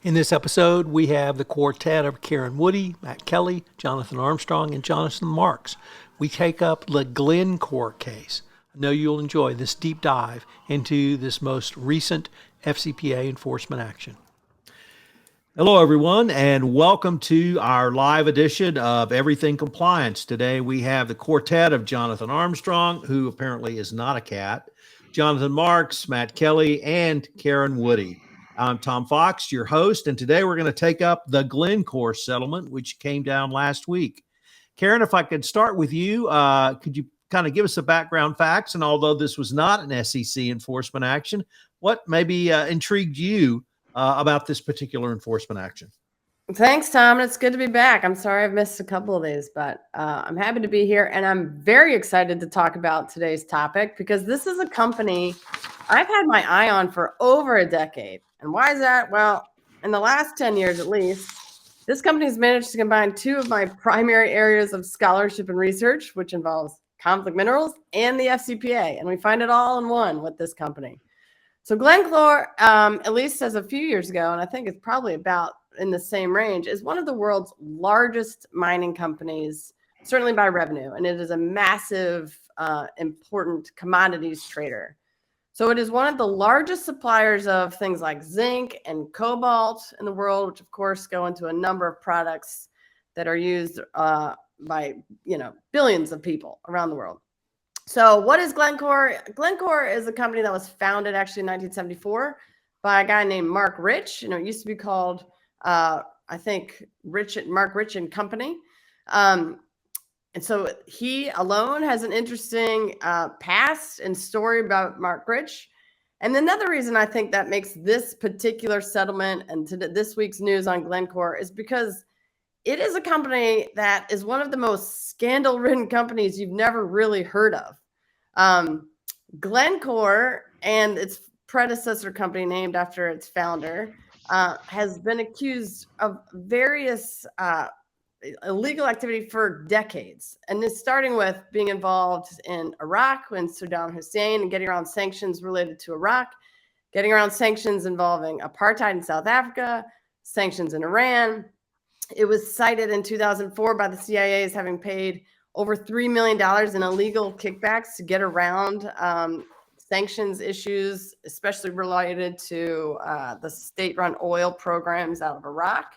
In this episode, we have the quartet of Karen Woody, Matt Kelly, Jonathan Armstrong, and Jonathan Marks. We take up the Glencore case. I know you'll enjoy this deep dive into this most recent FCPA enforcement action. Hello, everyone, and welcome to our live edition of Everything Compliance. Today, we have the quartet of Jonathan Armstrong, who apparently is not a cat, Jonathan Marks, Matt Kelly, and Karen Woody. I'm Tom Fox, your host, and today we're going to take up the Glencore settlement, which came down last week. Karen, if I could start with you, could you kind of give us the background facts? And although this was not an SEC enforcement action, what maybe intrigued you about this particular enforcement action? Thanks, Tom. It's good to be back. I'm sorry I've missed a couple of days, but I'm happy to be here. And I'm very excited to talk about today's topic because this is a company I've had my eye on for over a decade. And why is that? Well, in the last 10 years at least, this company has managed to combine two of my primary areas of scholarship and research, which involves conflict minerals and the FCPA. And we find it all in one with this company. So Glencore, at least as a few years ago, and I think it's probably about in the same range, is one of the world's largest mining companies, certainly by revenue. And it is a massive, important commodities trader. So it is one of the largest suppliers of things like zinc and cobalt in the world, which of course go into a number of products that are used by billions of people around the world. So what is Glencore? Glencore is a company that was founded actually in 1974 by a guy named Marc Rich. It used to be called I think Marc Rich and Company. And so he alone has an interesting past and story about Marc Rich. And another reason I think that makes this particular settlement and this week's news on Glencore is because it is a company that is one of the most scandal-ridden companies you've never really heard of. Glencore and its predecessor company named after its founder has been accused of various illegal activity for decades. And it's starting with being involved in Iraq when Saddam Hussein and getting around sanctions related to Iraq, getting around sanctions involving apartheid in South Africa, sanctions in Iran. It was cited in 2004 by the CIA as having paid over $3 million in illegal kickbacks to get around sanctions issues, especially related to the state-run oil programs out of Iraq.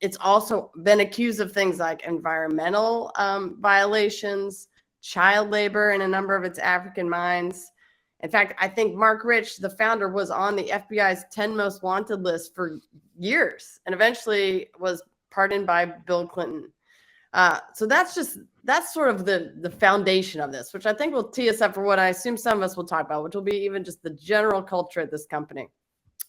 It's also been accused of things like environmental violations, child labor in a number of its African mines. In fact, I think Marc Rich, the founder, was on the FBI's 10 most wanted list for years and eventually was pardoned by Bill Clinton. So that's sort of the foundation of this, which I think will tee us up for what I assume some of us will talk about, which will be even just the general culture at this company.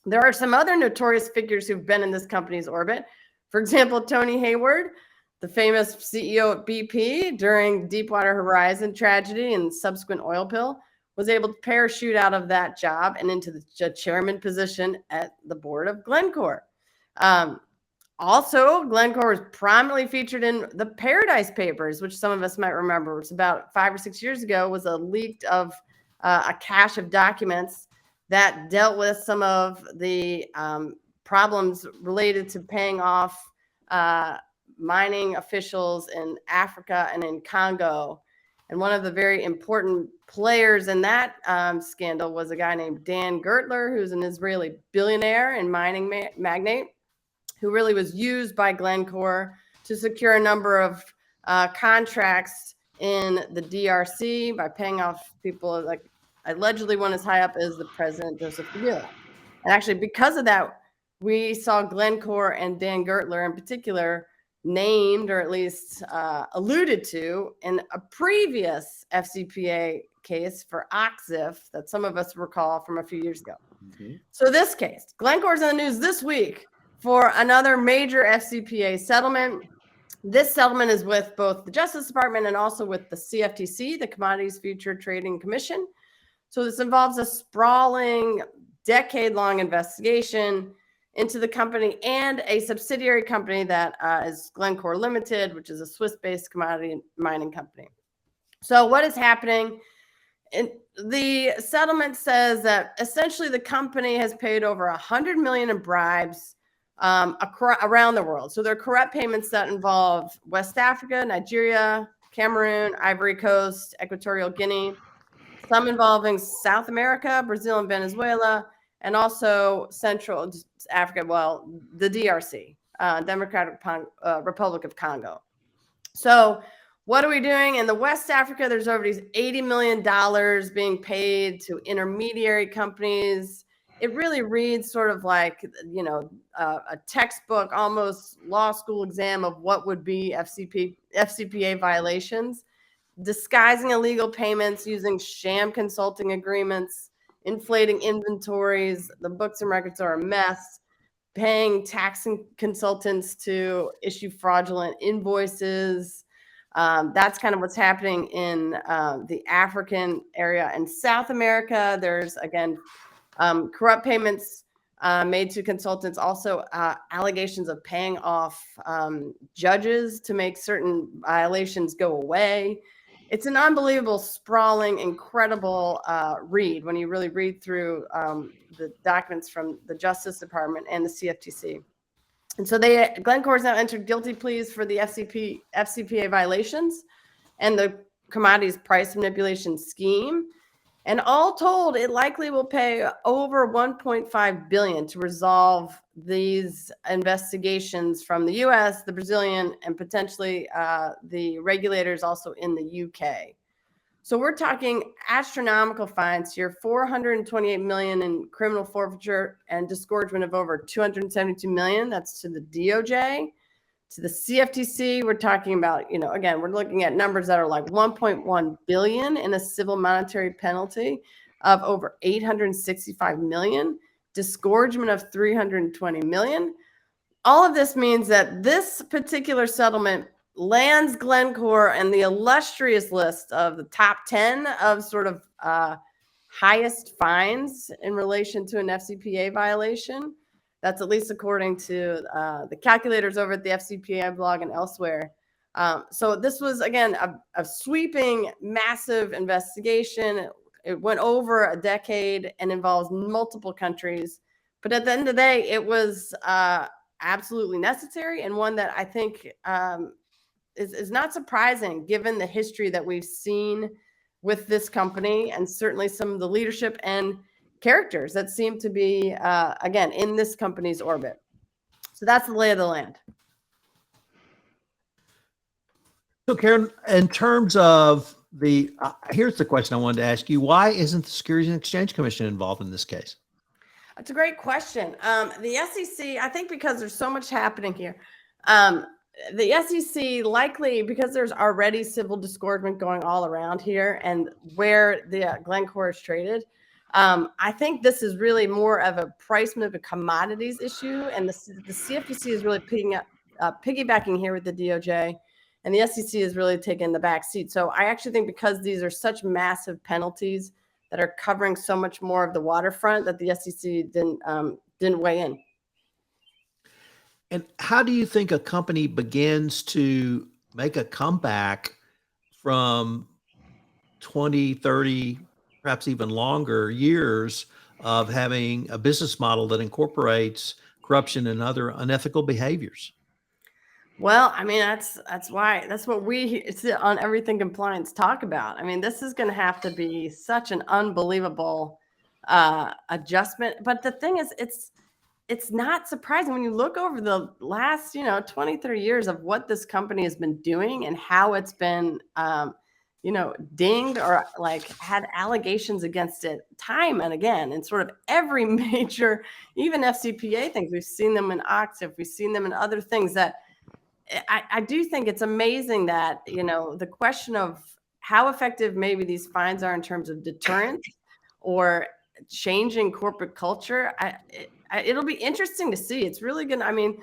There are some other notorious figures who've been in this company's orbit. For example, Tony Hayward, the famous CEO at BP during Deepwater Horizon tragedy and subsequent oil spill, was able to parachute out of that job and into the chairman position at the board of Glencore. Also, Glencore was prominently featured in the Paradise Papers, which some of us might remember. It's about 5 or 6 years ago, was a leak of a cache of documents that dealt with some of the problems related to paying off mining officials in Africa and in Congo. And one of the very important players in that scandal was a guy named Dan Gertler, who's an Israeli billionaire and mining magnate, who really was used by Glencore to secure a number of contracts in the DRC by paying off people like allegedly one as high up as the president, Joseph Kabila. And actually, because of that, we saw Glencore and Dan Gertler in particular named, or at least alluded to, in a previous FCPA case for Oxif that some of us recall from a few years ago. Mm-hmm. So this case, Glencore's in the news this week for another major FCPA settlement. This settlement is with both the Justice Department and also with the CFTC, the Commodities Future Trading Commission. So this involves a sprawling, decade-long investigation into the company and a subsidiary company that is Glencore Limited, which is a Swiss-based commodity mining company. So what is happening? the settlement says that essentially the company has paid over $100 million in bribes around the world. So there are corrupt payments that involve West Africa, Nigeria, Cameroon, Ivory Coast, Equatorial Guinea, some involving South America, Brazil and Venezuela, and also Central Africa, well, the DRC, Democratic Republic of Congo. So what are we doing? In the West Africa, there's over these $80 million being paid to intermediary companies. It really reads sort of like, a textbook, almost law school exam of what would be FCPA violations, disguising illegal payments using sham consulting agreements, inflating inventories. The books and records are a mess, paying tax consultants to issue fraudulent invoices. That's kind of what's happening in the African area. And South America, there's, again, corrupt payments made to consultants, also allegations of paying off judges to make certain violations go away. It's an unbelievable, sprawling, incredible read when you really read through the documents from the Justice Department and the CFTC. And so Glencore has now entered guilty pleas for the FCPA violations and the commodities price manipulation scheme. And all told, it likely will pay over $1.5 billion to resolve these investigations from the U.S., the Brazilian, and potentially the regulators also in the UK. So we're talking astronomical fines here: $428 million in criminal forfeiture and disgorgement of over $272 million. That's to the DOJ. To the CFTC, we're talking about, again, we're looking at numbers that are like $1.1 billion in a civil monetary penalty of over $865 million, disgorgement of $320 million. All of this means that this particular settlement lands Glencore in the illustrious list of the top 10 of sort of highest fines in relation to an FCPA violation. That's at least according to the calculators over at the FCPA blog and elsewhere. So this was, again, a sweeping, massive investigation. It went over a decade and involves multiple countries. But at the end of the day, it was absolutely necessary, and one that I think is not surprising given the history that we've seen with this company, and certainly some of the leadership and characters that seem to be, again, in this company's orbit. So that's the lay of the land. So, Karen, in terms of here's the question I wanted to ask you: why isn't the Securities and Exchange Commission involved in this case? That's a great question. The SEC, I think, because there's so much happening here. The SEC, likely because there's already civil disgorgement going all around here and where the Glencore is traded. I think this is really more of a price move, a commodities issue, and the CFTC is really piggybacking here with the DOJ, and the SEC is really taking the back seat. So I actually think because these are such massive penalties that are covering so much more of the waterfront, that the SEC didn't weigh in. And how do you think a company begins to make a comeback from 20, 30, perhaps even longer years of having a business model that incorporates corruption and other unethical behaviors? Well, I mean, that's what we on Everything Compliance talk about. I mean, this is going to have to be such an unbelievable adjustment. But the thing is, it's not surprising when you look over the last, 20, 30 years of what this company has been doing and how it's been, dinged or like had allegations against it time and again. And sort of every major, even FCPA things, we've seen them in Octave, we've seen them in other things that I do think it's amazing that, the question of how effective maybe these fines are in terms of deterrence or changing corporate culture, it'll be interesting to see. It's really going to, I mean,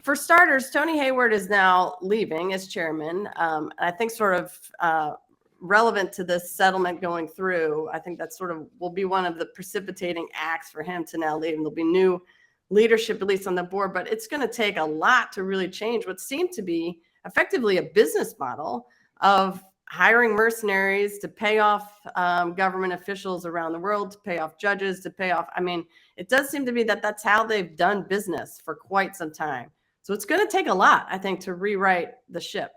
for starters, Tony Hayward is now leaving as chairman. I think sort of relevant to this settlement going through, I think that sort of will be one of the precipitating acts for him to now leave. And there'll be new leadership, at least on the board, but it's going to take a lot to really change what seemed to be effectively a business model of hiring mercenaries to pay off government officials around the world, to pay off judges, to pay off. I mean, it does seem to be that that's how they've done business for quite some time. So it's going to take a lot, I think, to rewrite the ship.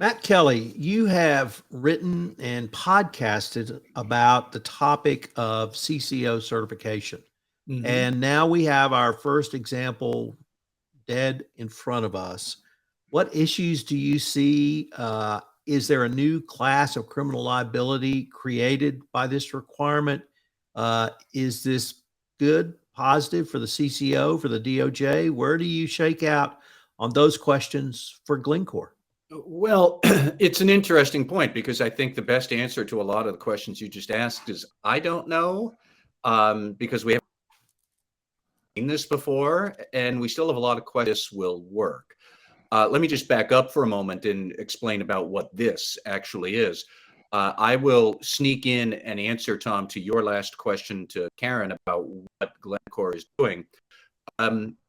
Matt Kelly, you have written and podcasted about the topic of CCO certification. Mm-hmm. And now we have our first example dead in front of us. What issues do you see? Is there a new class of criminal liability created by this requirement? Is this good, positive for the CCO, for the DOJ? Where do you shake out on those questions for Glencore? Well, it's an interesting point, because I think the best answer to a lot of the questions you just asked is I don't know, because we haven't seen this before, and we still have a lot of questions this will work. Let me just back up for a moment and explain about what this actually is. I will sneak in and answer, Tom, to your last question to Karen about what Glencore is doing.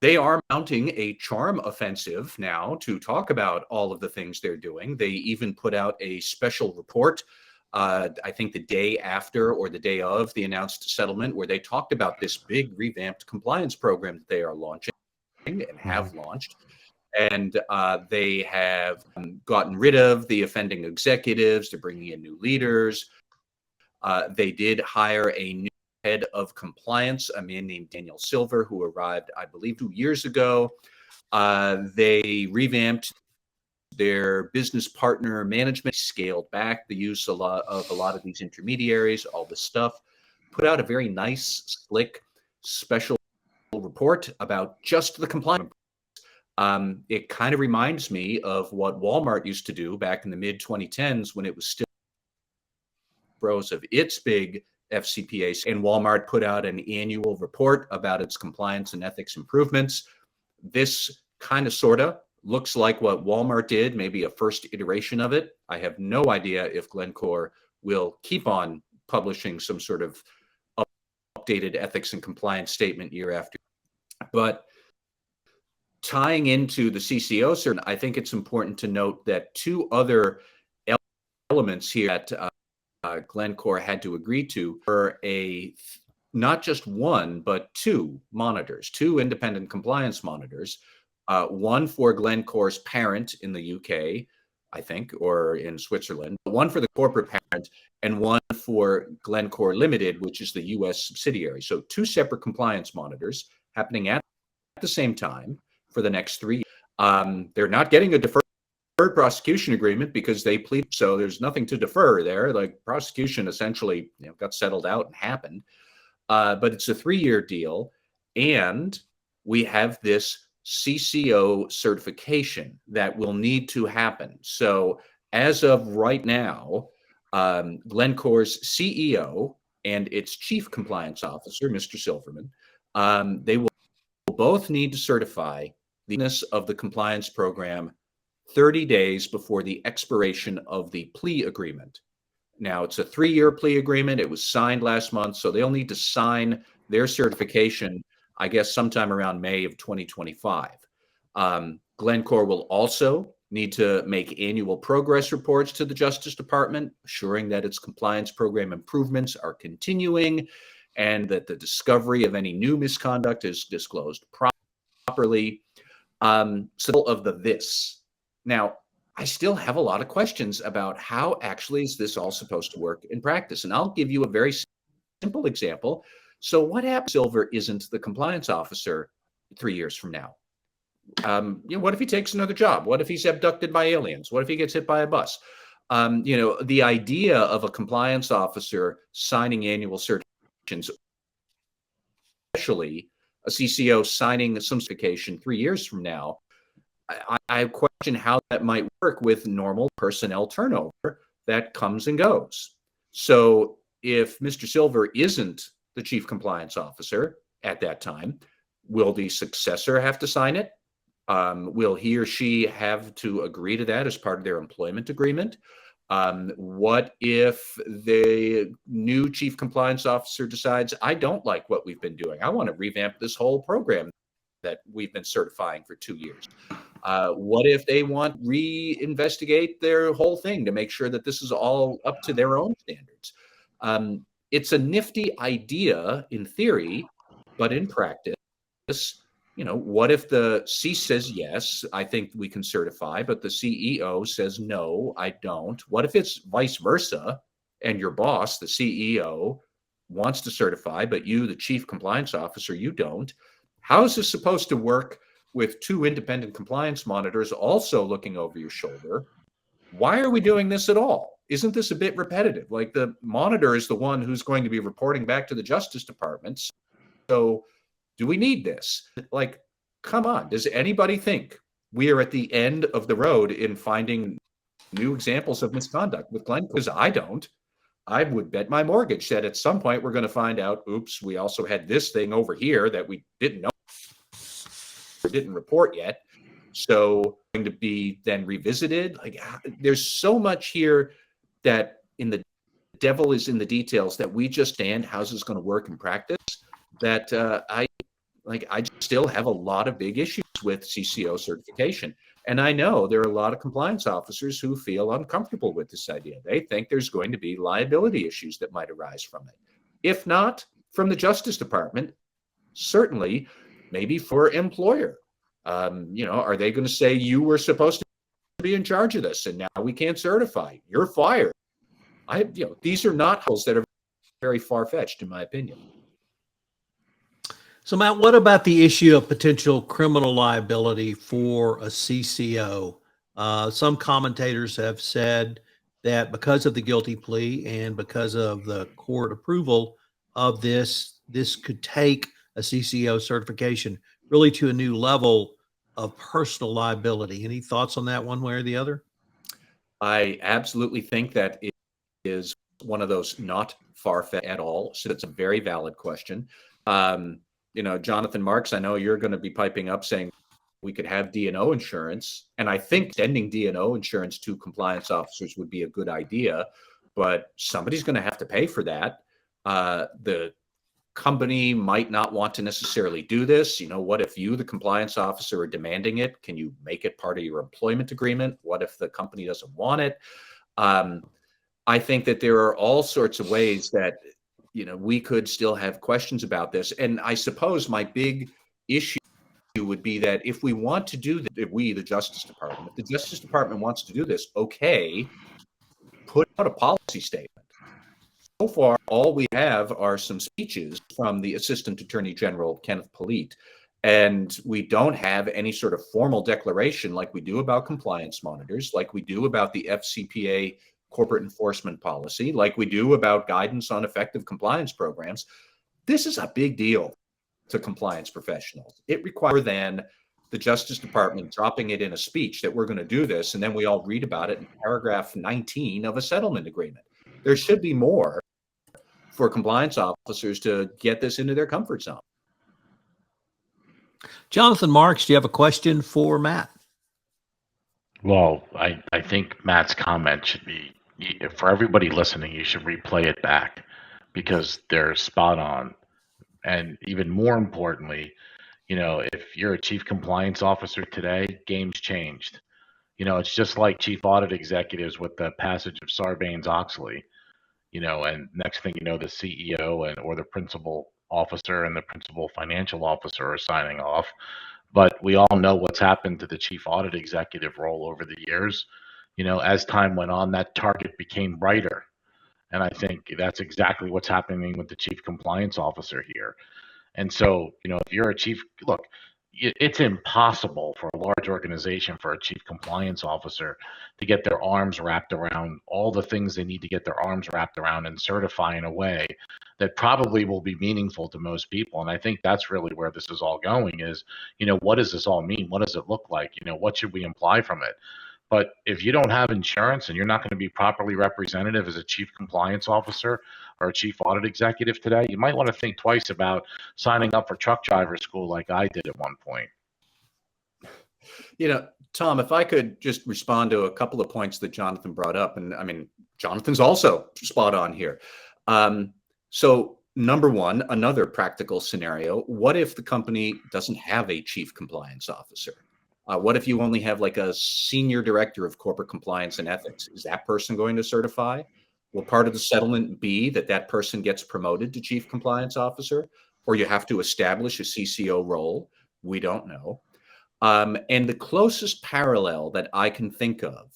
They are mounting a charm offensive now to talk about all of the things they're doing. They even put out a special report, I think the day after or the day of the announced settlement, where they talked about this big revamped compliance program that they are launching and have launched. And they have gotten rid of the offending executives. They're bringing in new leaders. They did hire a new head of compliance, a man named Daniel Silver, who arrived, I believe, 2 years ago. They revamped their business partner management, scaled back the use of a lot of these intermediaries, all this stuff, put out a very nice, slick, special report about just the compliance. It kind of reminds me of what Walmart used to do back in the mid-2010s when it was still pros of its big FCPA, and Walmart put out an annual report about its compliance and ethics improvements. This kind of sort of looks like what Walmart did, maybe a first iteration of it. I have no idea if Glencore will keep on publishing some sort of updated ethics and compliance statement year after year. But tying into the CCO, I think it's important to note that two other elements here that Glencore had to agree to were not just one, but two monitors, two independent compliance monitors, one for Glencore's parent in the UK, I think, or in Switzerland, one for the corporate parent, and one for Glencore Limited, which is the US subsidiary. So two separate compliance monitors happening at the same time for the next 3 years. They're not getting a deferred prosecution agreement because they plead, so there's nothing to defer there. Like, prosecution essentially got settled out and happened. But it's a 3-year deal, and we have this CCO certification that will need to happen. So as of right now, Glencore's CEO and its chief compliance officer, Mr. Silverman, they will both need to certify the newness of the compliance program 30 days before the expiration of the plea agreement. Now, it's a 3-year plea agreement. It was signed last month, so they'll need to sign their certification, I guess, sometime around May of 2025. Glencore will also need to make annual progress reports to the Justice Department, assuring that its compliance program improvements are continuing and that the discovery of any new misconduct is disclosed properly. So of this. Now, I still have a lot of questions about how actually is this all supposed to work in practice. And I'll give you a very simple example. So what happens if Silver isn't the compliance officer 3 years from now? What if he takes another job? What if he's abducted by aliens? What if he gets hit by a bus? The idea of a compliance officer signing annual certifications, especially a CCO signing some certification 3 years from now, I question how that might work with normal personnel turnover that comes and goes. So if Mr. Silver isn't the chief compliance officer at that time, will the successor have to sign it? Will he or she have to agree to that as part of their employment agreement? What if the new chief compliance officer decides, I don't like what we've been doing. I want to revamp this whole program that we've been certifying for 2 years. What if they want reinvestigate their whole thing to make sure that this is all up to their own standards? It's a nifty idea in theory, but in practice, what if the C says yes, I think we can certify, but the CEO says no, I don't? What if it's vice versa and your boss, the CEO, wants to certify, but you, the chief compliance officer, you don't? How is this supposed to work with two independent compliance monitors also looking over your shoulder? Why are we doing this at all? Isn't this a bit repetitive? Like, the monitor is the one who's going to be reporting back to the Justice Department. So do we need this? Like, come on. Does anybody think we are at the end of the road in finding new examples of misconduct with Glencore? Because I don't. I would bet my mortgage that at some point we're going to find out, oops, we also had this thing over here that we didn't know, or didn't report yet. So going to be then revisited. Like, there's so much here that the devil is in the details that we just stand. How's this going to work in practice? That I still have a lot of big issues with CCO certification. And I know there are a lot of compliance officers who feel uncomfortable with this idea. They think there's going to be liability issues that might arise from it. If not from the Justice Department, certainly maybe for employer. Are they going to say you were supposed to be in charge of this and now we can't certify? You're fired. These are not holes that are very far-fetched, in my opinion. So, Matt, what about the issue of potential criminal liability for a CCO? Some commentators have said that because of the guilty plea and because of the court approval of this could take a CCO certification really to a new level of personal liability. Any thoughts on that one way or the other? I absolutely think that it is one of those not far-fetched at all. So it's a very valid question. Jonathan Marks, I know you're going to be piping up saying we could have D&O insurance. And I think extending D&O insurance to compliance officers would be a good idea, but somebody's going to have to pay for that. The company might not want to necessarily do this. What if you, the compliance officer, are demanding it? Can you make it part of your employment agreement? What if the company doesn't want it? I think that there are all sorts of ways that we could still have questions about this. And I suppose my big issue would be that if we want to do that, if the Justice Department, if the Justice Department wants to do this, okay, put out a policy statement. So far, all we have are some speeches from the Assistant Attorney General, Kenneth Polite, and we don't have any sort of formal declaration like we do about compliance monitors, like we do about the FCPA corporate enforcement policy, like we do about guidance on effective compliance programs. This is a big deal to compliance professionals. It requires then the Justice Department dropping it in a speech that we're going to do this, and then we all read about it in paragraph 19 of a settlement agreement. There should be more for compliance officers to get this into their comfort zone. Jonathan Marks, do you have a question for Matt? Well, I think Matt's comment should be, for everybody listening, you should replay it back because they're spot on. And even more importantly, if you're a chief compliance officer today, game's changed. It's just like chief audit executives with the passage of Sarbanes-Oxley, and next thing you know, the CEO or the principal officer and the principal financial officer are signing off. But we all know what's happened to the chief audit executive role over the years. As time went on, that target became brighter. And I think that's exactly what's happening with the chief compliance officer here. And so, if you're a chief, look, it's impossible for a large organization for a chief compliance officer to get their arms wrapped around all the things they need to get their arms wrapped around and certify in a way that probably will be meaningful to most people. And I think that's really where this is all going is, what does this all mean? What does it look like? What should we imply from it? But if you don't have insurance and you're not going to be properly representative as a chief compliance officer or a chief audit executive today, you might want to think twice about signing up for truck driver school like I did at one point. Tom, if I could just respond to a couple of points that Jonathan brought up, and I mean, Jonathan's also spot on here. So number one, another practical scenario, what if the company doesn't have a chief compliance officer? What if you only have like a senior director of corporate compliance and ethics? Is that person going to certify? Will part of the settlement be that that person gets promoted to chief compliance officer, or you have to establish a CCO role? We don't know. And the closest parallel that I can think of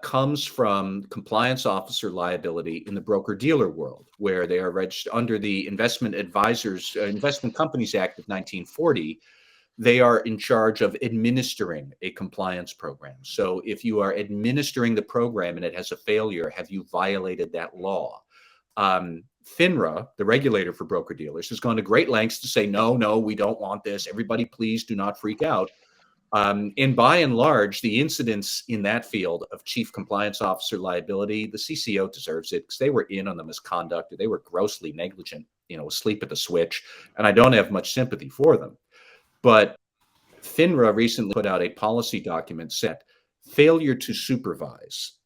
comes from compliance officer liability in the broker-dealer world, where they are registered under the Investment Companies Act of 1940. They are in charge of administering a compliance program. So if you are administering the program and it has a failure, have you violated that law? FINRA, the regulator for broker-dealers, has gone to great lengths to say, no, we don't want this. Everybody, please do not freak out. And by and large, the incidents in that field of chief compliance officer liability, the CCO deserves it because they were in on the misconduct. They were grossly negligent, asleep at the switch. And I don't have much sympathy for them. But FINRA recently put out a policy document set. Failure to supervise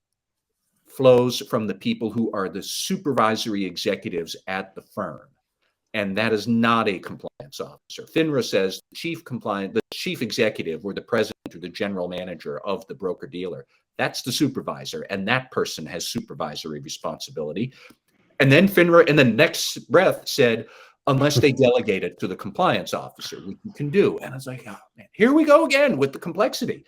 flows from the people who are the supervisory executives at the firm. And that is not a compliance officer. FINRA says the chief executive or the president or the general manager of the broker-dealer, that's the supervisor, and that person has supervisory responsibility. And then FINRA in the next breath said, unless they delegate it to the compliance officer, which you can do. And I was like, oh man, here we go again with the complexity.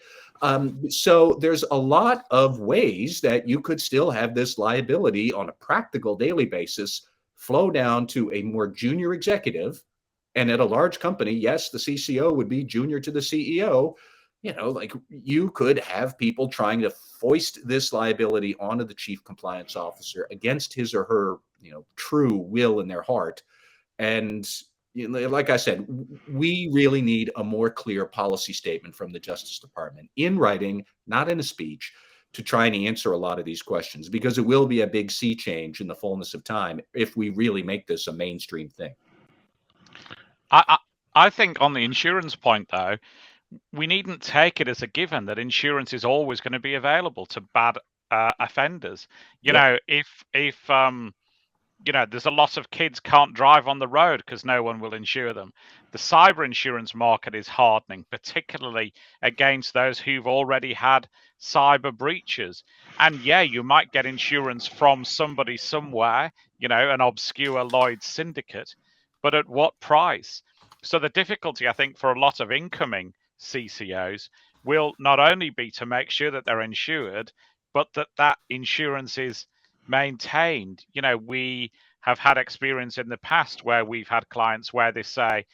So there's a lot of ways that you could still have this liability on a practical daily basis flow down to a more junior executive. And at a large company, yes, the CCO would be junior to the CEO. Like you could have people trying to foist this liability onto the chief compliance officer against his or her, true will in their heart. And like I said, we really need a more clear policy statement from the Justice Department in writing, not in a speech, to try and answer a lot of these questions, because it will be a big sea change in the fullness of time if we really make this a mainstream thing. I think on the insurance point, though, we needn't take it as a given that insurance is always going to be available to bad offenders. If there's a lot of kids can't drive on the road because no one will insure them. The cyber insurance market is hardening, particularly against those who've already had cyber breaches. And yeah, you might get insurance from somebody somewhere, an obscure Lloyd's syndicate, but at what price? So the difficulty, I think, for a lot of incoming CCOs will not only be to make sure that they're insured, but that insurance is maintained. We have had experience in the past where we've had clients where they say,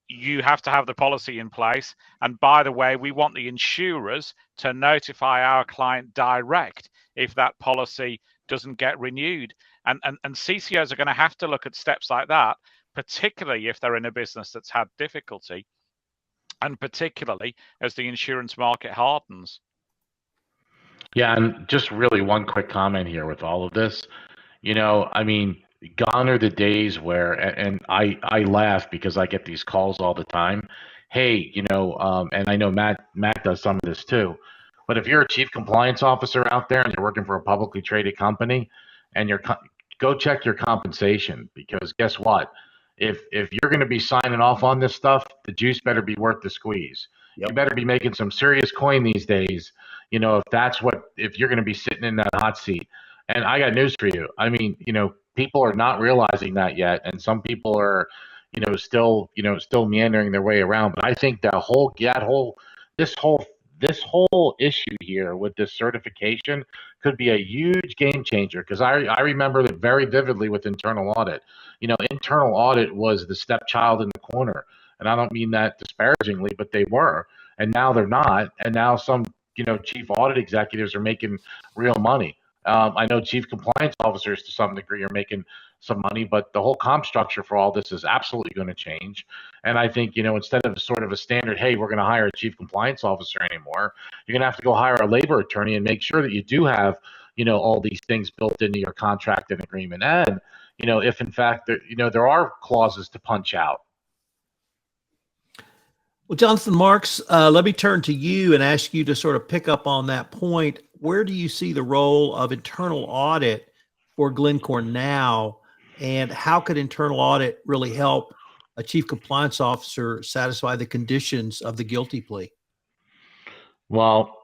you have to have the policy in place. And by the way, we want the insurers to notify our client direct if that policy doesn't get renewed. And CCOs are going to have to look at steps like that, particularly if they're in a business that's had difficulty, and particularly as the insurance market hardens. Yeah, and just really one quick comment here with all of this. Gone are the days where, and I laugh because I get these calls all the time. Hey, and I know Matt does some of this too. But if you're a chief compliance officer out there and you're working for a publicly traded company, and go check your compensation, because guess what? If you're going to be signing off on this stuff, the juice better be worth the squeeze. Yep. You better be making some serious coin these days. If you're going to be sitting in that hot seat. And I got news for you. People are not realizing that yet, and some people are, still meandering their way around. But I think this whole issue here with this certification could be a huge game changer, because I remember it very vividly with internal audit. Internal audit was the stepchild in the corner, and I don't mean that disparagingly, but they were, and now they're not, and now some chief audit executives are making real money. I know chief compliance officers to some degree are making some money, but the whole comp structure for all this is absolutely going to change. And I think, instead of sort of a standard, hey, we're going to hire a chief compliance officer anymore, you're going to have to go hire a labor attorney and make sure that you do have, all these things built into your contract and agreement. And, if in fact, there are clauses to punch out. Well, Jonathan Marks, let me turn to you and ask you to sort of pick up on that point. Where do you see the role of internal audit for Glencore now, and how could internal audit really help a chief compliance officer satisfy the conditions of the guilty plea? Well,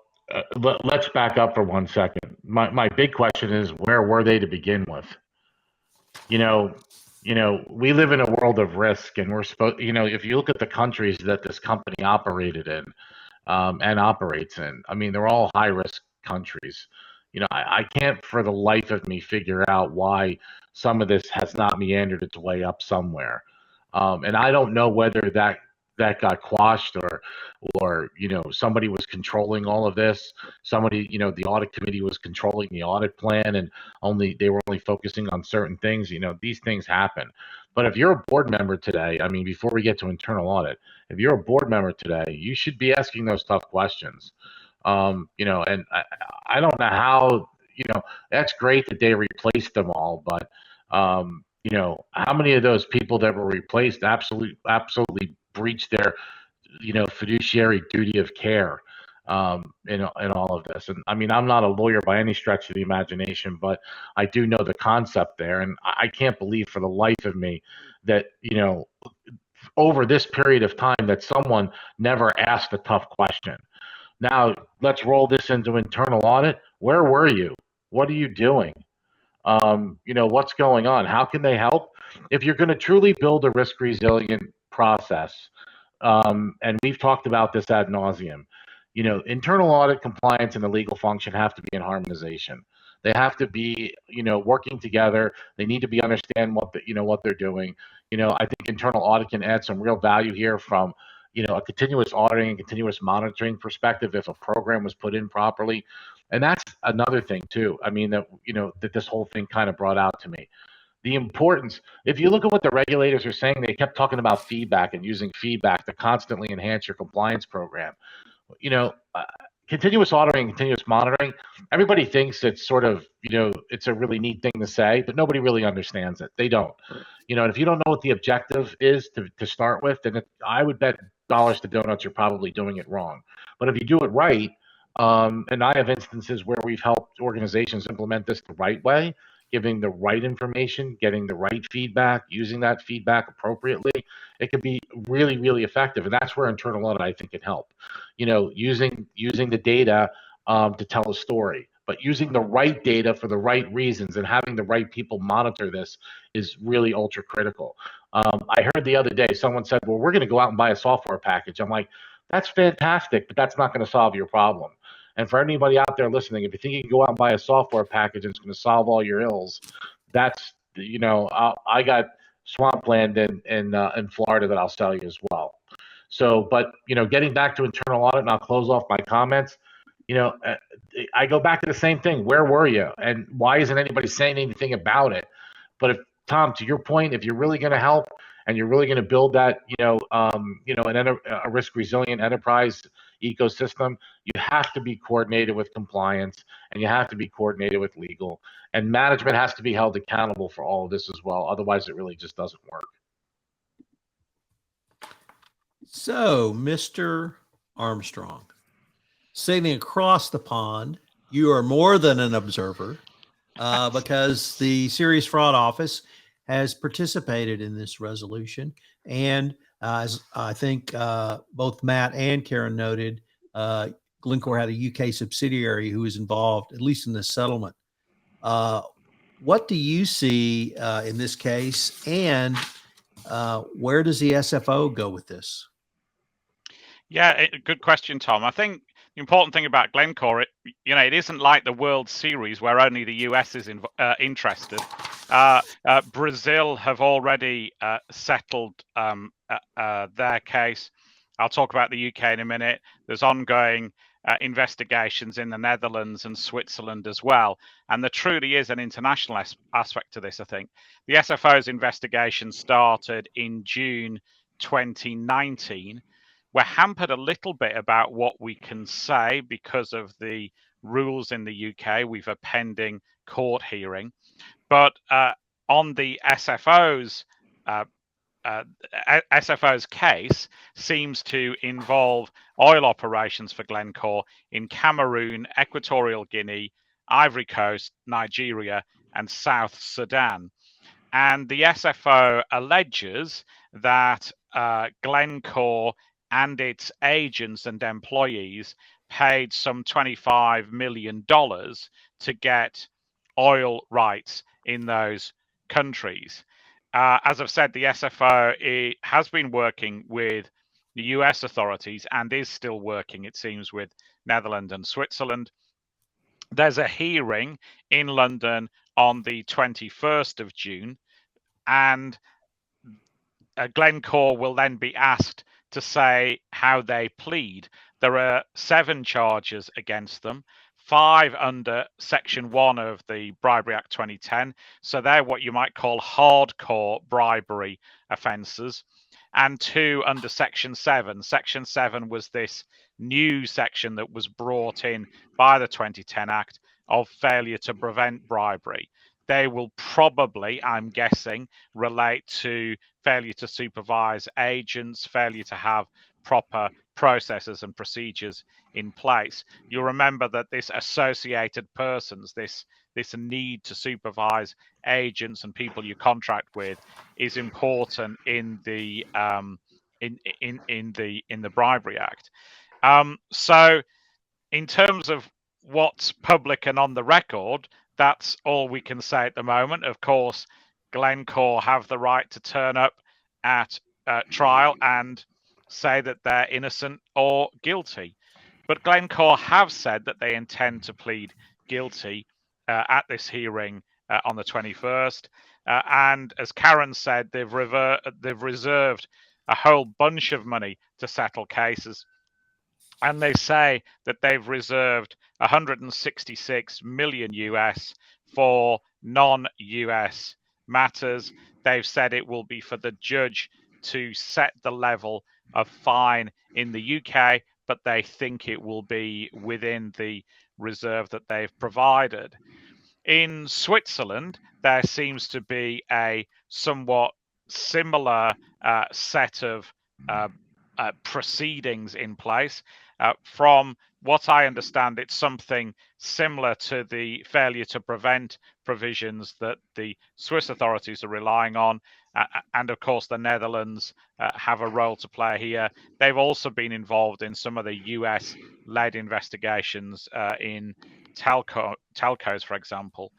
let's back up for 1 second. My big question is, where were they to begin with? You know, we live in a world of risk, and we're supposed. If you look at the countries that this company operated in, and operates in, I mean, they're all high risk countries. I can't for the life of me figure out why some of this has not meandered its way up somewhere. And I don't know whether that got quashed, or somebody was controlling all of this. Somebody, the audit committee was controlling the audit plan, and they were only focusing on certain things. These things happen. But if you're a board member today, I mean, before we get to internal audit, if you're a board member today, you should be asking those tough questions. And I don't know how. That's great that they replaced them all, but how many of those people that were replaced absolutely breached their fiduciary duty of care in all of this? And I mean, I'm not a lawyer by any stretch of the imagination, but I do know the concept there, and I can't believe for the life of me that over this period of time that someone never asked a tough question. Now let's roll this into internal audit. Where were you? What are you doing? What's going on? How can they help? If you're going to truly build a risk resilient process, and we've talked about this ad nauseum, internal audit, compliance, and the legal function have to be in harmonization. They have to be, working together. They need to be understand what they're doing. I think internal audit can add some real value here from, a continuous auditing and continuous monitoring perspective if a program was put in properly. And that's another thing too. I mean, that this whole thing kind of brought out to me. The importance, if you look at what the regulators are saying, they kept talking about feedback and using feedback to constantly enhance your compliance program. Continuous auditing, continuous monitoring, everybody thinks it's sort of, it's a really neat thing to say, but nobody really understands it. They don't. And if you don't know what the objective is to start with, then I would bet dollars to donuts you're probably doing it wrong. But if you do it right, and I have instances where we've helped organizations implement this the right way, giving the right information, getting the right feedback, using that feedback appropriately, it can be really, really effective. And that's where internal audit, I think, can help. Using the data to tell a story, but using the right data for the right reasons and having the right people monitor this is really ultra critical. I heard the other day someone said, well, we're going to go out and buy a software package. I'm like, that's fantastic, but that's not going to solve your problem. And for anybody out there listening, if you think you can go out and buy a software package and it's going to solve all your ills, that's, I got swampland in Florida that I'll sell you as well. So, but, getting back to internal audit, and I'll close off my comments, I go back to the same thing. Where were you? And why isn't anybody saying anything about it? But if, Tom, to your point, if you're really going to help and you're really going to build that, a risk resilient enterprise ecosystem, you have to be coordinated with compliance, and you have to be coordinated with legal, and management has to be held accountable for all of this as well. Otherwise, it really just doesn't work. So, Mr. Armstrong, sitting across the pond, you are more than an observer because the Serious Fraud Office has participated in this resolution. And as I think both Matt and Karen noted, Glencore had a UK subsidiary who was involved, at least in this settlement. What do you see in this case, and where does the SFO go with this? Yeah, good question, Tom. I think the important thing about Glencore, it isn't like the World Series where only the US is interested. Brazil have already settled their case. I'll talk about the UK in a minute. There's ongoing investigations in the Netherlands and Switzerland as well. And there truly is an international aspect to this, I think. The SFO's investigation started in June 2019. We're hampered a little bit about what we can say because of the rules in the UK. We've a pending court hearing. But on the SFO's case seems to involve oil operations for Glencore in Cameroon, Equatorial Guinea, Ivory Coast, Nigeria, and South Sudan. And the SFO alleges that Glencore and its agents and employees paid some $25 million to get oil rights in those countries. As I've said, the SFO has been working with the US authorities and is still working, it seems, with Netherlands and Switzerland. There's a hearing in London on the 21st of June, and Glencore will then be asked to say how they plead. There are 7 charges against them, 5 under Section 1 of the Bribery Act 2010. So they're what you might call hardcore bribery offences, and 2 under Section 7. Section 7 was this new section that was brought in by the 2010 Act of failure to prevent bribery. They will probably, I'm guessing, relate to failure to supervise agents, failure to have proper processes and procedures in place. You'll remember that this associated persons, this need to supervise agents and people you contract with, is important in the Bribery Act. So, in terms of what's public and on the record, that's all we can say at the moment. Of course, Glencore have the right to turn up at trial and say that they're innocent or guilty. But Glencore have said that they intend to plead guilty at this hearing on the 21st. And as Karen said, they've reserved a whole bunch of money to settle cases. And they say that they've reserved 166 million US for non-US matters. They've said it will be for the judge to set the level of fine in the UK, but they think it will be within the reserve that they've provided. In Switzerland, there seems to be a somewhat similar set of proceedings in place. From what I understand, it's something similar to the failure to prevent provisions that the Swiss authorities are relying on. And of course, the Netherlands have a role to play here. They've also been involved in some of the US-led investigations in telcos, for example.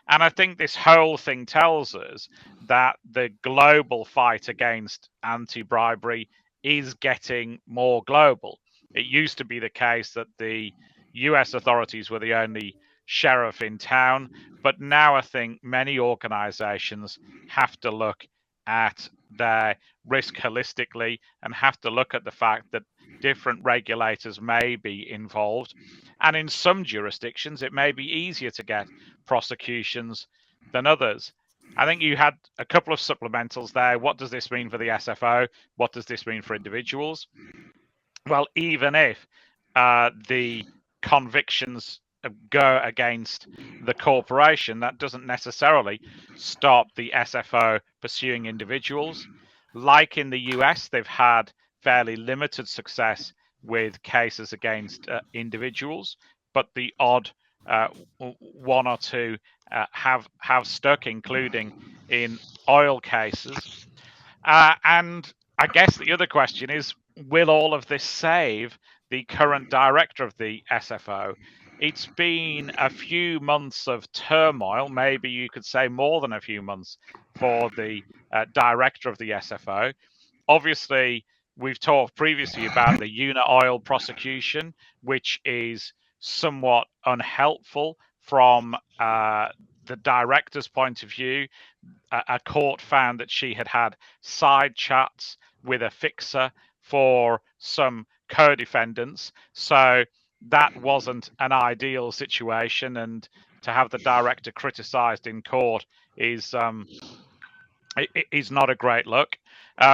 And I think this whole thing tells us that the global fight against anti-bribery is getting more global. It used to be the case that the US authorities were the only sheriff in town, but now I think many organizations have to look at their risk holistically and have to look at the fact that different regulators may be involved. And in some jurisdictions, it may be easier to get prosecutions than others. I think you had a couple of supplementals there. What does this mean for the SFO? What does this mean for individuals? Well, even if the convictions go against the corporation, that doesn't necessarily stop the SFO pursuing individuals. Like in the US, they've had fairly limited success with cases against individuals, but the odd one or two have stuck, including in oil cases. And I guess the other question is, will all of this save the current director of the SFO? It's been a few months of turmoil, maybe you could say more than a few months, for the director of the SFO. Obviously, we've talked previously about the Unioil prosecution, which is somewhat unhelpful from the director's point of view. A court found that she had had side chats with a fixer for some co-defendants. So that wasn't an ideal situation, and to have the director criticized in court is not a great look.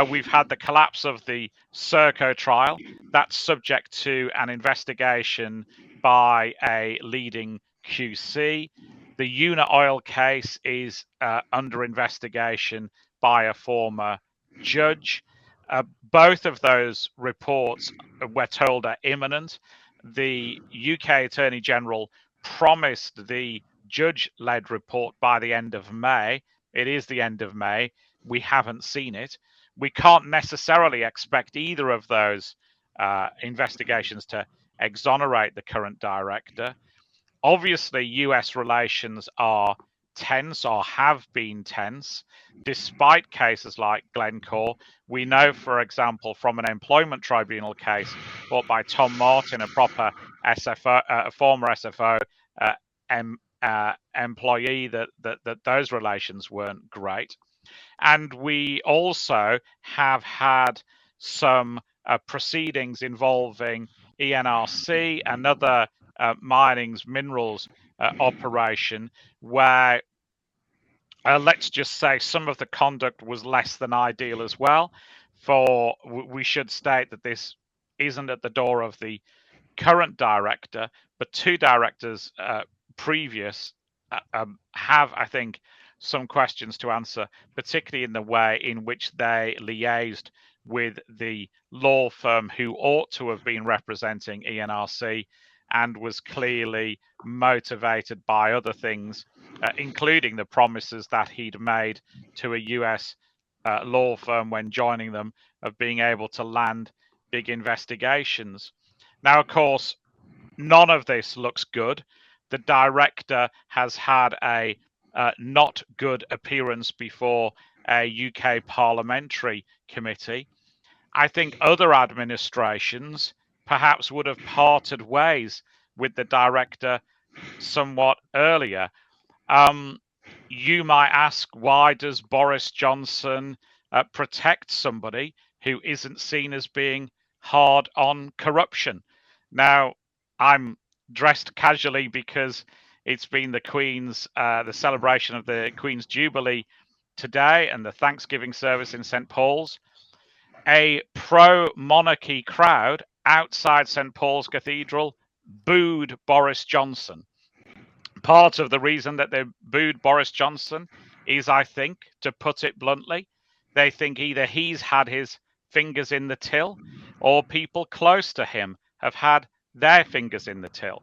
We've had the collapse of the Serco trial. That's subject to an investigation by a leading QC. The Unioil case is under investigation by a former judge. Both of those reports, we're told, are imminent. The UK Attorney General promised the judge-led report by the end of May. It is the end of May. We haven't seen it. We can't necessarily expect either of those investigations to exonerate the current director. Obviously, US relations are tense or have been tense, despite cases like Glencore. We know, for example, from an employment tribunal case brought by Tom Martin, a proper SFO, a former SFO employee, that those relations weren't great. And we also have had some proceedings involving ENRC, another minerals operation, where let's just say some of the conduct was less than ideal as well. We should state that this isn't at the door of the current director, but two directors previous have, I think, some questions to answer, particularly in the way in which they liaised with the law firm who ought to have been representing ENRC and was clearly motivated by other things, including the promises that he'd made to a US law firm when joining them of being able to land big investigations. Now, of course, none of this looks good. The director has had a not good appearance before a UK parliamentary committee. I think other administrations perhaps would have parted ways with the director somewhat earlier. You might ask, why does Boris Johnson protect somebody who isn't seen as being hard on corruption? Now, I'm dressed casually because it's been the Queen's, the celebration of the Queen's Jubilee today and the Thanksgiving service in St. Paul's. A pro-monarchy crowd outside St. Paul's Cathedral booed Boris Johnson. Part of the reason that they booed Boris Johnson is, I think, to put it bluntly, they think either he's had his fingers in the till or people close to him have had their fingers in the till.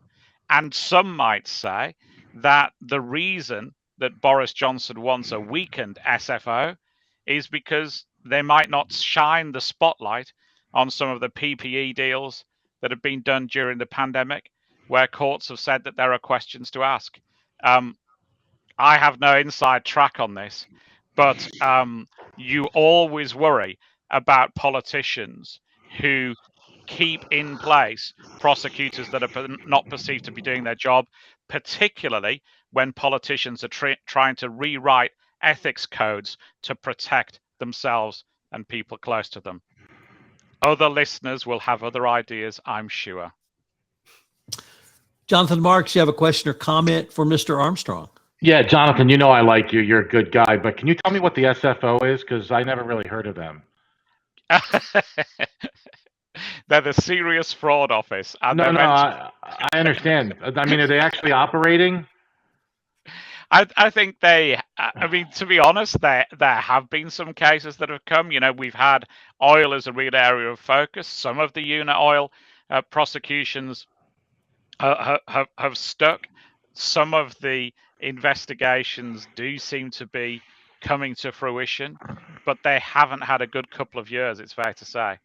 And some might say that the reason that Boris Johnson wants a weakened SFO is because they might not shine the spotlight on some of the PPE deals that have been done during the pandemic, where courts have said that there are questions to ask. I have no inside track on this, but you always worry about politicians who keep in place prosecutors that are not perceived to be doing their job, particularly when politicians are trying to rewrite ethics codes to protect themselves and people close to them. Other listeners will have other ideas, I'm sure. Jonathan Marks, you have a question or comment for Mr. Armstrong? Yeah, Jonathan, you know I like you. You're a good guy, but can you tell me what the SFO is? Because I never really heard of them. They're the Serious Fraud Office. And No, I understand. I mean, are they actually operating? I think they, I mean, to be honest, there have been some cases that have come. You know, we've had oil as a real area of focus. Some of the unit oil prosecutions have stuck. Some of the investigations do seem to be coming to fruition, but they haven't had a good couple of years, it's fair to say.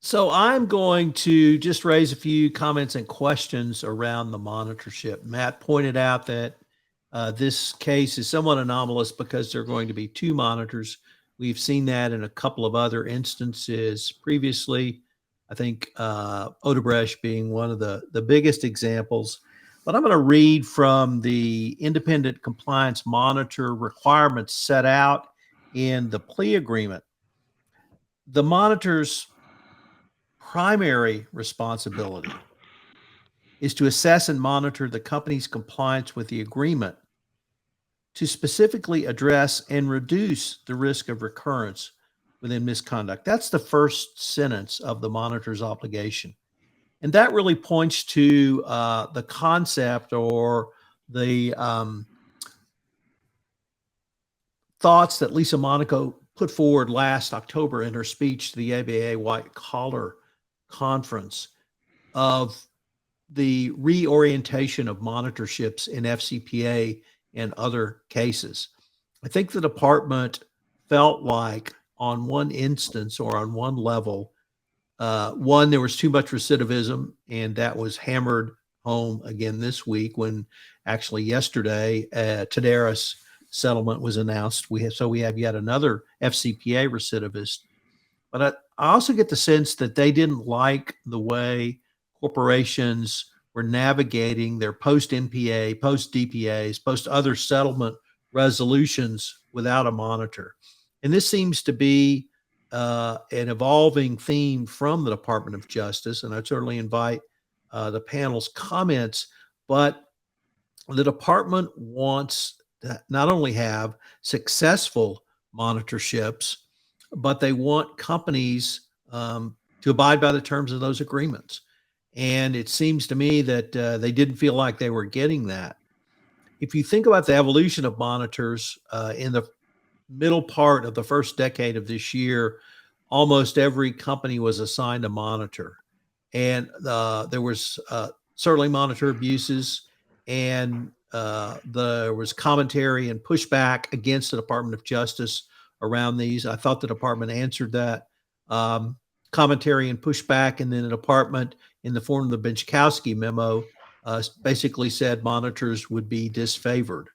So I'm going to just raise a few comments and questions around the monitorship. Matt pointed out that this case is somewhat anomalous because there are going to be two monitors. We've seen that in a couple of other instances previously. I think Odebrecht being one of the biggest examples. But I'm going to read from the independent compliance monitor requirements set out in the plea agreement. The monitor's primary responsibility is to assess and monitor the company's compliance with the agreement, to specifically address and reduce the risk of recurrence within misconduct. That's the first sentence of the monitor's obligation. And that really points to the concept or the thoughts that Lisa Monaco put forward last October in her speech to the ABA White Collar Conference of the reorientation of monitorships in FCPA and other cases. I think the department felt like on one instance or on one level, One, there was too much recidivism, and that was hammered home again this week when actually yesterday Tadaris settlement was announced. We have yet another FCPA recidivist. But I also get the sense that they didn't like the way corporations were navigating their post-NPA, post-DPAs, post-other settlement resolutions without a monitor. And this seems to be an evolving theme from the Department of Justice, and I certainly invite the panel's comments, but the department wants to not only have successful monitorships, but they want companies to abide by the terms of those agreements. And it seems to me that they didn't feel like they were getting that. If you think about the evolution of monitors in the middle part of the first decade of this year, almost every company was assigned a monitor. And there was certainly monitor abuses, and there was commentary and pushback against the Department of Justice around these. I thought the department answered that commentary and pushback, and then the department, in the form of the Benchkowski memo, basically said monitors would be disfavored.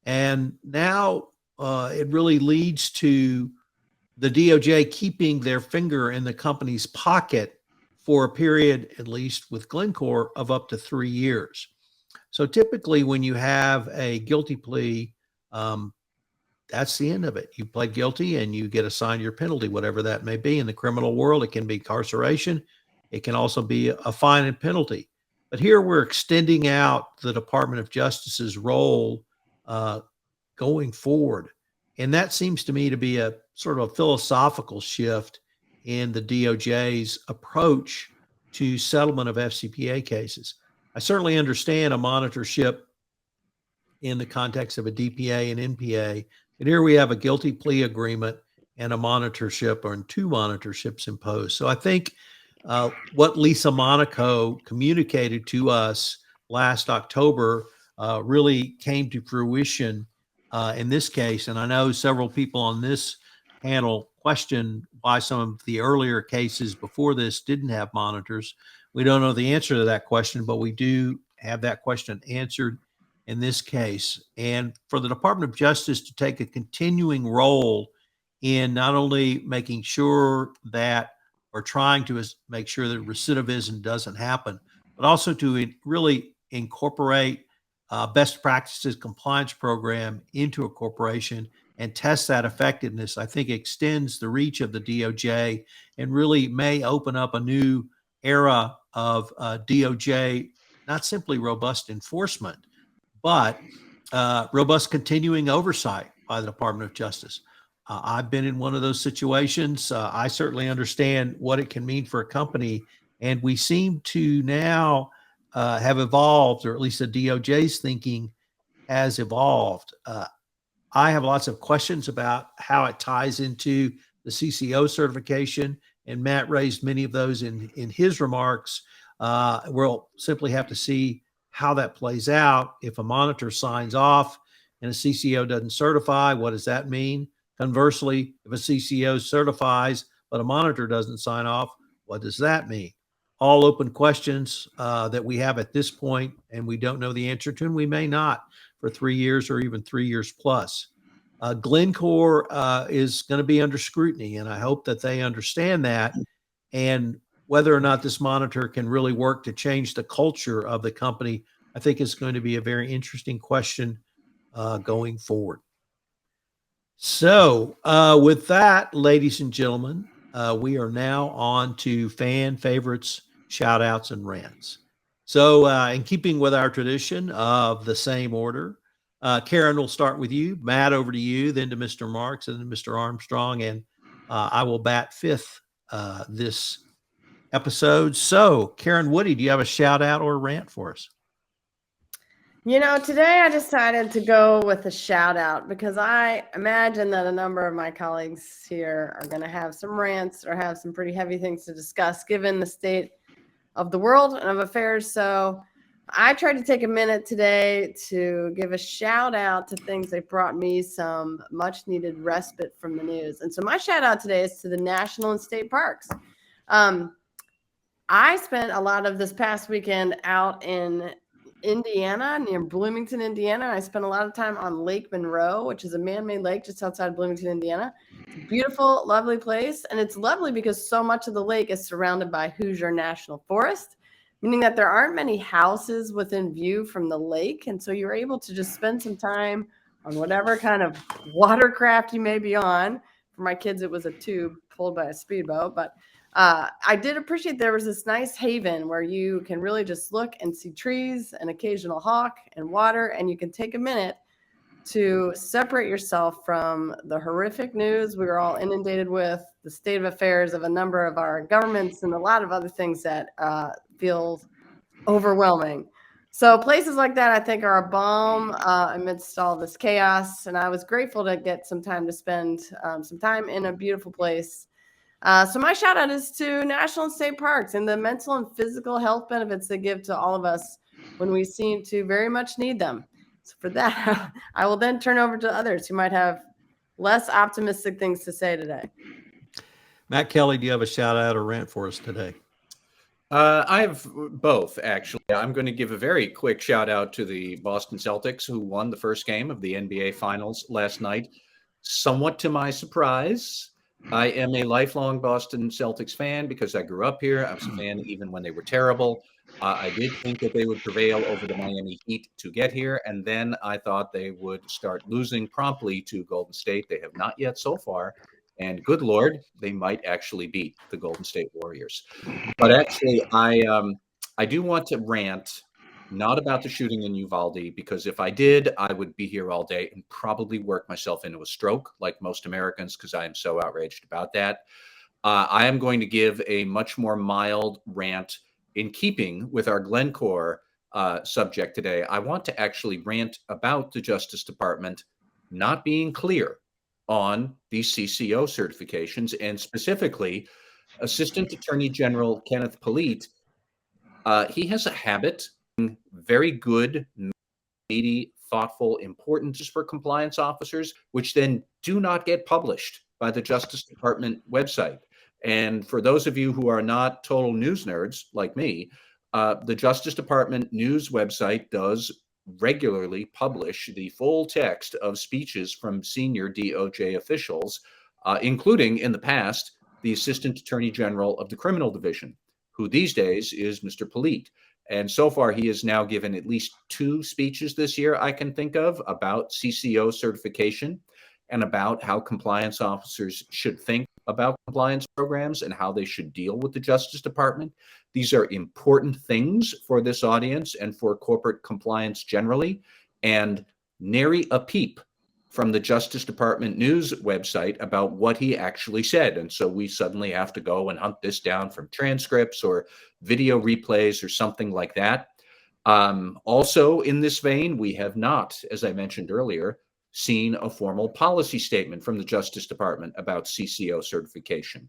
And now it really leads to the DOJ keeping their finger in the company's pocket for a period, at least with Glencore, of up to 3 years. So typically when you have a guilty plea, that's the end of it. You plead guilty and you get assigned your penalty, whatever that may be. In the criminal world, it can be incarceration. It can also be a fine and penalty. But here we're extending out the Department of Justice's role going forward. And that seems to me to be a sort of a philosophical shift in the DOJ's approach to settlement of FCPA cases. I certainly understand a monitorship in the context of a DPA and NPA, and here we have a guilty plea agreement and a monitorship, or 2 monitorships imposed. So I think what Lisa Monaco communicated to us last October really came to fruition in this case. And I know several people on this panel questioned why some of the earlier cases before this didn't have monitors. We don't know the answer to that question, but we do have that question answered in this case. And for the Department of Justice to take a continuing role in not only making sure that, or trying to make sure that recidivism doesn't happen, but also to really incorporate best practices compliance program into a corporation and test that effectiveness, I think extends the reach of the DOJ and really may open up a new era of DOJ, not simply robust enforcement, but robust continuing oversight by the Department of Justice. I've been in one of those situations. I certainly understand what it can mean for a company, and we seem to now have evolved, or at least the DOJ's thinking has evolved. I have lots of questions about how it ties into the CCO certification, and Matt raised many of those in his remarks. We'll simply have to see how that plays out. If a monitor signs off and a CCO doesn't certify, what does that mean? Conversely, if a CCO certifies but a monitor doesn't sign off, what does that mean? All open questions that we have at this point, and we don't know the answer to, and we may not for 3 years or even 3 years plus. Glencore is going to be under scrutiny, and I hope that they understand that. And whether or not this monitor can really work to change the culture of the company, I think is going to be a very interesting question going forward. So with that, ladies and gentlemen, we are now on to fan favorites, shout outs, and rants. So in keeping with our tradition of the same order, Karen, will start with you. Matt, over to you, then to Mr. Marks, and then Mr. Armstrong, and I will bat fifth this episode. So, Karen Woody, do you have a shout out or a rant for us? You know, today I decided to go with a shout out because I imagine that a number of my colleagues here are going to have some rants or have some pretty heavy things to discuss given the state of the world and of affairs. So I tried to take a minute today to give a shout out to things that brought me some much needed respite from the news. And so my shout out today is to the national and state parks. I spent a lot of this past weekend out in Indiana, near Bloomington, Indiana. I spent a lot of time on Lake Monroe, which is a man-made lake just outside of Bloomington, Indiana. It's a beautiful, lovely place. And it's lovely because so much of the lake is surrounded by Hoosier National Forest, meaning that there aren't many houses within view from the lake. And so you're able to just spend some time on whatever kind of watercraft you may be on. For my kids, it was a tube pulled by a speedboat, but I did appreciate there was this nice haven where you can really just look and see trees, an occasional hawk, and water, and you can take a minute to separate yourself from the horrific news we were all inundated with, the state of affairs of a number of our governments, and a lot of other things that feels overwhelming. So places like that, I think, are a balm amidst all this chaos, and I was grateful to get some time to spend some time in a beautiful place. So my shout out is to national and state parks and the mental and physical health benefits they give to all of us when we seem to very much need them. So for that, I will then turn over to others who might have less optimistic things to say today. Matt Kelly, do you have a shout out or rant for us today? I have both, actually. I'm going to give a very quick shout out to the Boston Celtics, who won the first game of the NBA Finals last night. Somewhat to my surprise, I am a lifelong Boston Celtics fan because I grew up here. I was a fan even when they were terrible. I did think that they would prevail over the Miami Heat to get here, and then I thought they would start losing promptly to Golden State. They have not yet so far. And good Lord, they might actually beat the Golden State Warriors. But actually, I do want to rant, not about the shooting in Uvalde, because if I did, I would be here all day and probably work myself into a stroke, like most Americans, because I am so outraged about that. I am going to give a much more mild rant in keeping with our Glencore subject today. I want to actually rant about the Justice Department not being clear on these CCO certifications, and specifically Assistant Attorney General Kenneth Polite. He has a habit of very good, meaty, thoughtful, important for compliance officers, which then do not get published by the Justice Department website. And for those of you who are not total news nerds like me, the Justice Department news website does regularly publish the full text of speeches from senior DOJ officials, including in the past, the Assistant Attorney General of the Criminal Division, who these days is Mr. Polite. And so far, he has now given at least 2 speeches this year I can think of about CCO certification and about how compliance officers should think about compliance programs and how they should deal with the Justice Department. These are important things for this audience and for corporate compliance generally. And nary a peep from the Justice Department news website about what he actually said. And so we suddenly have to go and hunt this down from transcripts or video replays or something like that. Also in this vein, we have not, as I mentioned earlier, seen a formal policy statement from the Justice Department about CCO certification.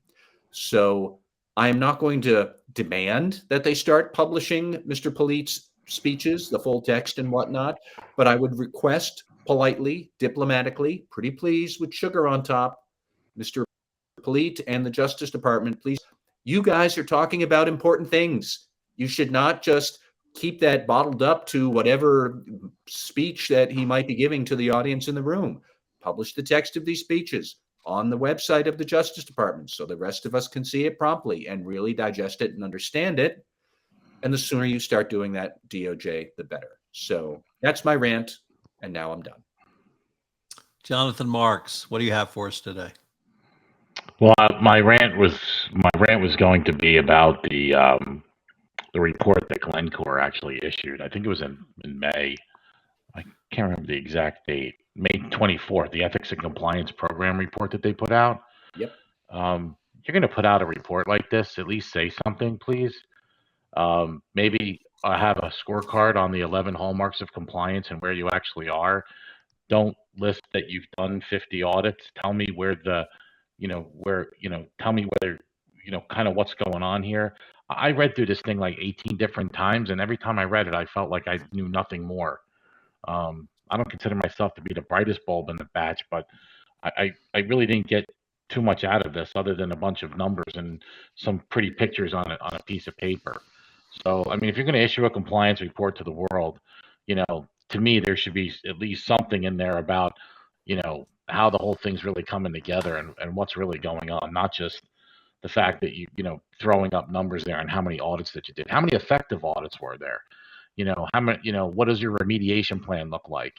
So I am not going to demand that they start publishing Mr. Polite's speeches, the full text and whatnot, but I would request politely, diplomatically, pretty please with sugar on top, Mr. Polite and the Justice Department, please, you guys are talking about important things. You should not just keep that bottled up to whatever speech that he might be giving to the audience in the room. Publish the text of these speeches on the website of the Justice Department so the rest of us can see it promptly and really digest it and understand it. And the sooner you start doing that, DOJ, the better. So that's my rant, and now I'm done. Jonathan Marks, what do you have for us today? Well, my rant was going to be about the report that Glencore actually issued. I think it was in May. I can't remember the exact date. May 24th, the Ethics and Compliance Program report that they put out. Yep. You're going to put out a report like this, at least say something, please. Maybe have a scorecard on the 11 hallmarks of compliance and where you actually are. Don't list that you've done 50 audits. Tell me where tell me whether, kind of what's going on here. I read through this thing like 18 different times, and every time I read it, I felt like I knew nothing more. I don't consider myself to be the brightest bulb in the batch, but I really didn't get too much out of this other than a bunch of numbers and some pretty pictures on a piece of paper. So, I mean, if you're going to issue a compliance report to the world, to me, there should be at least something in there about, how the whole thing's really coming together and what's really going on, not just the fact that throwing up numbers there and how many audits that you did, how many effective audits were there, how many, what does your remediation plan look like?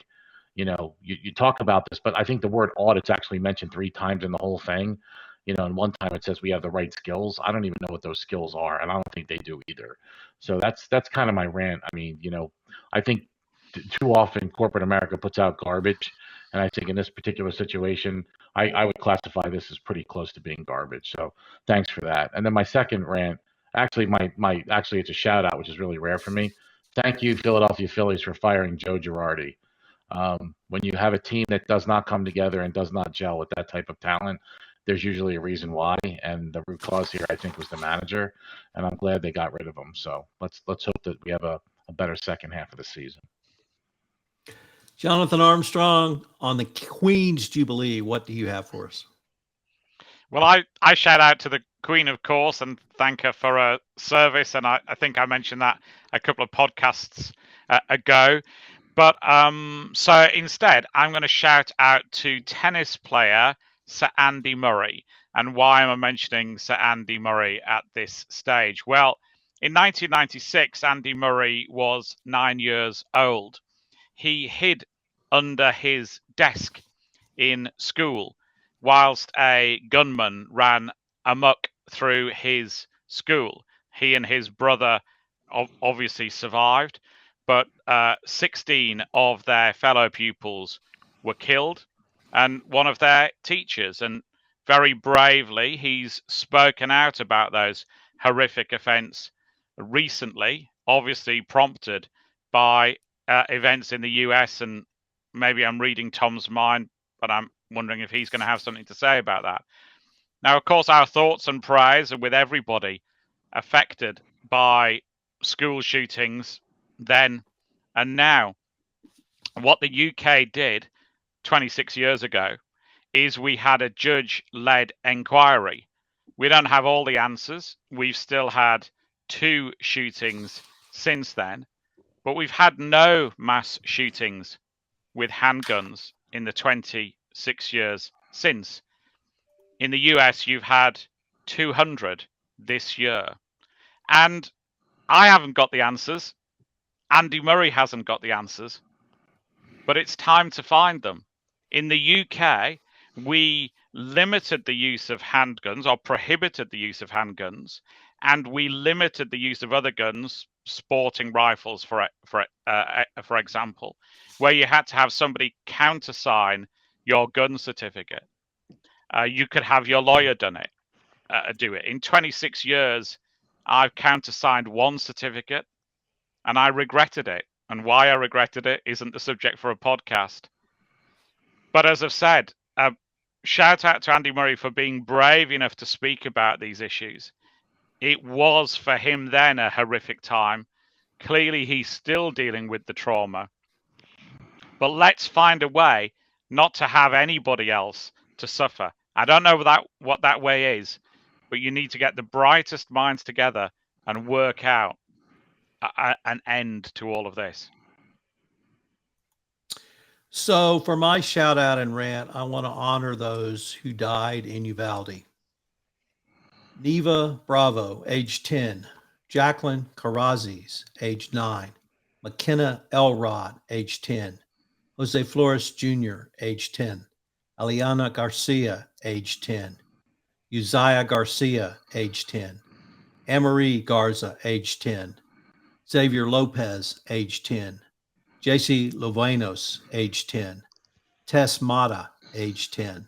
You talk about this, but I think the word audit's actually mentioned 3 times in the whole thing. And one time it says we have the right skills. I don't even know what those skills are, and I don't think they do either. So that's kind of my rant. I mean, I think too often corporate America puts out garbage, and I think in this particular situation, I would classify this as pretty close to being garbage. So thanks for that. And then my second rant, actually, actually it's a shout out, which is really rare for me. Thank you, Philadelphia Phillies, for firing Joe Girardi. When you have a team that does not come together and does not gel with that type of talent, there's usually a reason why, and the root cause here, I think, was the manager, and I'm glad they got rid of him. So let's hope that we have a better second half of the season. Jonathan Armstrong, on the Queen's Jubilee, what do you have for us? Well, I shout out to the Queen, of course, and thank her for her service, and I think I mentioned that a couple of podcasts ago. But so instead, I'm going to shout out to tennis player Sir Andy Murray. And why am I mentioning Sir Andy Murray at this stage? Well, in 1996, Andy Murray was 9 years old. He hid under his desk in school whilst a gunman ran amok through his school. He and his brother obviously survived, but 16 of their fellow pupils were killed, and one of their teachers. And very bravely, he's spoken out about those horrific events recently, obviously prompted by events in the US. And maybe I'm reading Tom's mind, but I'm wondering if he's going to have something to say about that. Now, of course, our thoughts and prayers are with everybody affected by school shootings then and now. What the UK did 26 years ago is we had a judge-led inquiry. We don't have all the answers. We've still had 2 shootings since then, but we've had no mass shootings with handguns in the 26 years since. In the US, you've had 200 this year. And I haven't got the answers. Andy Murray hasn't got the answers. But it's time to find them. In the UK, we limited the use of handguns, or prohibited the use of handguns, and we limited the use of other guns, sporting rifles, for example, where you had to have somebody countersign your gun certificate. You could have your lawyer do it. In 26 years, I've countersigned 1 certificate, and I regretted it. And why I regretted it isn't the subject for a podcast. But as I've said, shout out to Andy Murray for being brave enough to speak about these issues. It was for him then a horrific time. Clearly, he's still dealing with the trauma. But let's find a way not to have anybody else to suffer. I don't know what that way is, but you need to get the brightest minds together and work out an end to all of this. So for my shout out and rant, I want to honor those who died in Uvalde. Neva Bravo, age 10. Jacqueline Carrazes, age 9. McKenna Elrod, age 10. Jose Flores Jr., age 10. Eliana Garcia, age 10. Uzziah Garcia, age 10. Amarie Garza, age 10. Xavier Lopez, age 10. JC Lovanos, age 10. Tess Mata, age 10.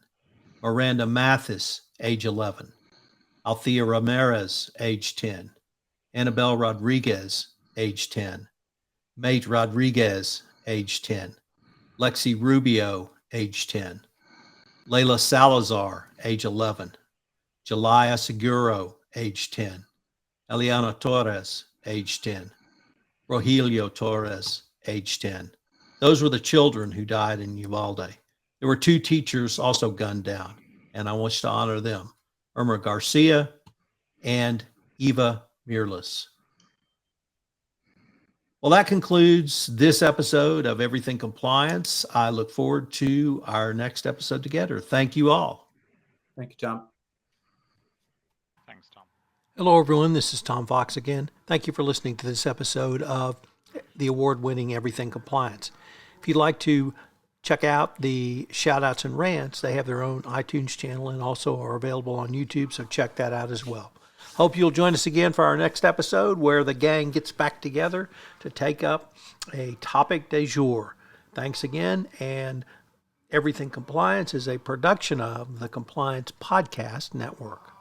Miranda Mathis, age 11. Althea Ramirez, age 10. Annabelle Rodriguez, age 10. Mate Rodriguez, age 10. Lexi Rubio, age 10. Layla Salazar, age 11. Jalaya Seguro, age 10. Eliana Torres, age 10. Rogelio Torres, age 10. Those were the children who died in Uvalde. There were 2 teachers also gunned down. and I wish to honor them. Irma Garcia and Eva Mirlis. Well, that concludes this episode of Everything Compliance. I look forward to our next episode together. Thank you all. Thank you, Tom. Thanks, Tom. Hello, everyone. This is Tom Fox again. Thank you for listening to this episode of the award-winning Everything Compliance. If you'd like to check out the Shout Outs and Rants, they have their own iTunes channel and also are available on YouTube, so check that out as well. Hope you'll join us again for our next episode where the gang gets back together to take up a topic du jour. Thanks again, and Everything Compliance is a production of the Compliance Podcast Network.